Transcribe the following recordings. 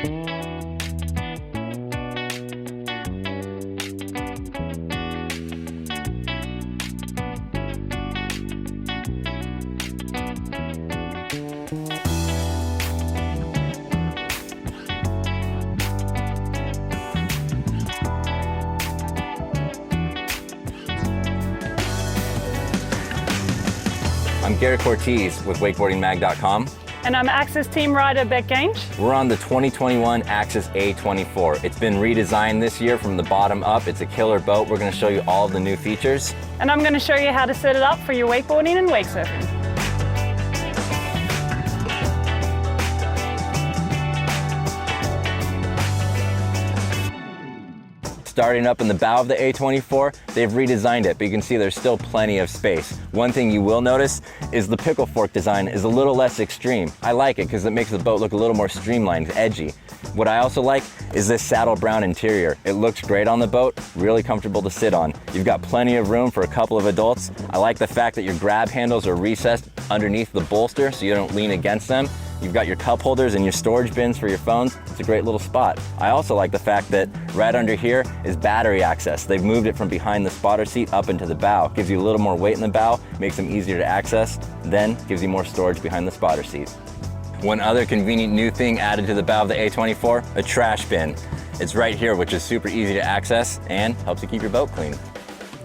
I'm Garrett Cortez with WakeboardingMag.com. And I'm Axis team rider Beck Gange. We're on the 2021 Axis A24. It's been redesigned this year from the bottom up. It's a killer boat. We're going to show you all of the new features. And I'm going to show you how to set it up for your wakeboarding and wake surfing. Starting up in the bow of the A24, they've redesigned it, but you can see there's still plenty of space. One thing you will notice is the pickle fork design is a little less extreme. I like it because it makes the boat look a little more streamlined, edgy. What I also like is this saddle brown interior. It looks great on the boat, really comfortable to sit on. You've got plenty of room for a couple of adults. I like the fact that your grab handles are recessed underneath the bolster so you don't lean against them. You've got your cup holders and your storage bins for your phones. It's a great little spot. I also like the fact that right under here is battery access. They've moved it from behind the spotter seat up into the bow. Gives you a little more weight in the bow, makes them easier to access, then gives you more storage behind the spotter seat. One other convenient new thing added to the bow of the A24, a trash bin. It's right here, which is super easy to access and helps you keep your boat clean.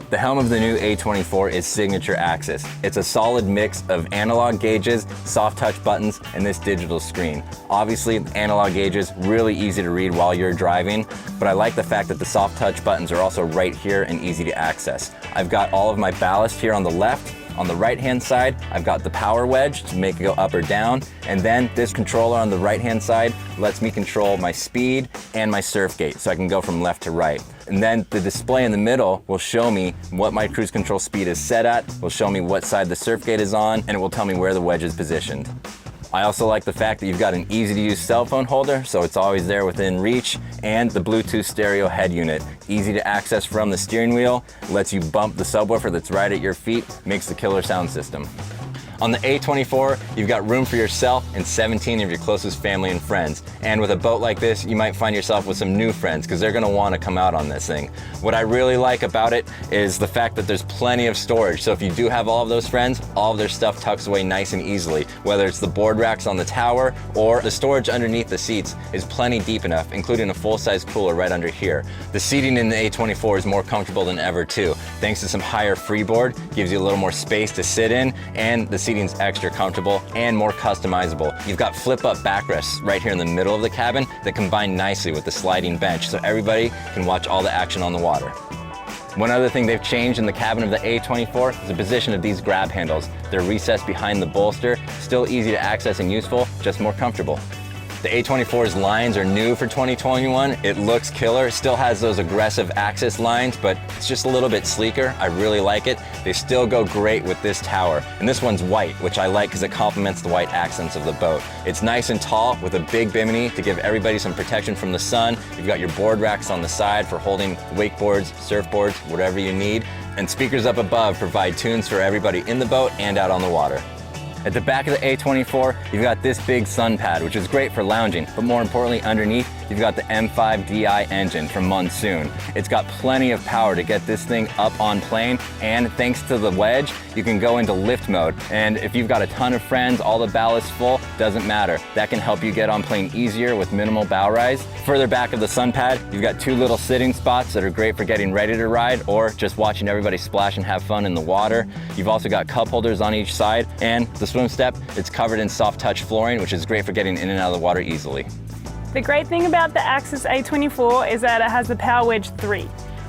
The helm of the new A24 is signature Axis. It's a solid mix of analog gauges, soft touch buttons, and this digital screen. Obviously, analog gauges, really easy to read while you're driving, but I like the fact that the soft touch buttons are also right here and easy to access. I've got all of my ballast here on the left. On the right-hand side, I've got the power wedge to make it go up or down, and then this controller on the right-hand side lets me control my speed and my surf gate, so I can go from left to right. And then the display in the middle will show me what my cruise control speed is set at, will show me what side the surf gate is on, and it will tell me where the wedge is positioned. I also like the fact that you've got an easy to use cell phone holder, so it's always there within reach, and the Bluetooth stereo head unit. Easy to access from the steering wheel, lets you bump the subwoofer that's right at your feet, makes the killer sound system. On the A24, you've got room for yourself and 17 of your closest family and friends. And with a boat like this, you might find yourself with some new friends because they're gonna wanna come out on this thing. What I really like about it is the fact that there's plenty of storage. So if you do have all of those friends, all of their stuff tucks away nice and easily. Whether it's the board racks on the tower or the storage underneath the seats is plenty deep enough, including a full-size cooler right under here. The seating in the A24 is more comfortable than ever too. Thanks to some higher freeboard, gives you a little more space to sit in, and the seating's extra comfortable and more customizable. You've got flip-up backrests right here in the middle of the cabin that combine nicely with the sliding bench so everybody can watch all the action on the water. One other thing they've changed in the cabin of the A24 is the position of these grab handles. They're recessed behind the bolster, still easy to access and useful, just more comfortable. The A24's lines are new for 2021. It looks killer. It still has those aggressive Axis lines, but it's just a little bit sleeker. I really like it. They still go great with this tower. And this one's white, which I like because it complements the white accents of the boat. It's nice and tall with a big bimini to give everybody some protection from the sun. You've got your board racks on the side for holding wakeboards, surfboards, whatever you need. And speakers up above provide tunes for everybody in the boat and out on the water. At the back of the A24, you've got this big sun pad, which is great for lounging, but more importantly, underneath, you've got the M5 DI engine from Monsoon. It's got plenty of power to get this thing up on plane, and thanks to the wedge, you can go into lift mode. And if you've got a ton of friends, all the ballast full, doesn't matter. That can help you get on plane easier with minimal bow rise. Further back of the sun pad, you've got two little sitting spots that are great for getting ready to ride or just watching everybody splash and have fun in the water. You've also got cup holders on each side, and the swim step, it's covered in soft touch flooring, which is great for getting in and out of the water easily. The great thing about the Axis A24 is that it has the Power Wedge 3.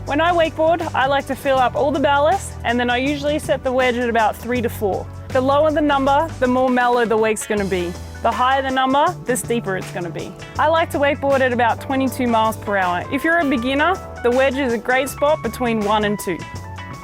When I wakeboard, I like to fill up all the ballast, and then I usually set the wedge at about 3 to 4. The lower the number, the more mellow the wake's going to be. The higher the number, the steeper it's going to be. I like to wakeboard at about 22 miles per hour. If you're a beginner, the wedge is a great spot between 1 and 2.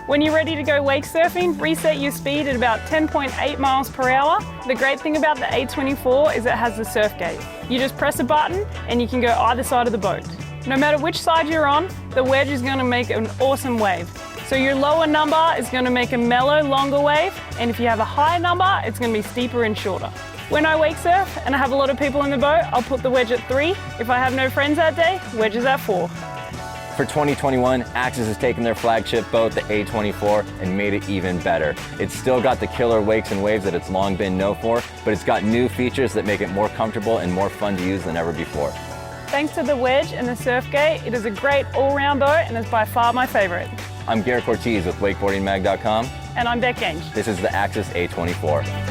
When you're ready to go wake surfing, reset your speed at about 10.8 miles per hour. The great thing about the A24 is it has the surf gate. You just press a button and you can go either side of the boat. No matter which side you're on, the wedge is going to make an awesome wave. So your lower number is going to make a mellow, longer wave, and if you have a higher number, it's going to be steeper and shorter. When I wake surf and I have a lot of people in the boat, I'll put the wedge at 3. If I have no friends that day, wedge is at 4. For 2021, Axis has taken their flagship boat, the A24, and made it even better. It's still got the killer wakes and waves that it's long been known for, but it's got new features that make it more comfortable and more fun to use than ever before. Thanks to the wedge and the surf gate, it is a great all-round boat and is by far my favorite. I'm Garrett Cortez with wakeboardingmag.com. And I'm Beck Gange. This is the Axis A24.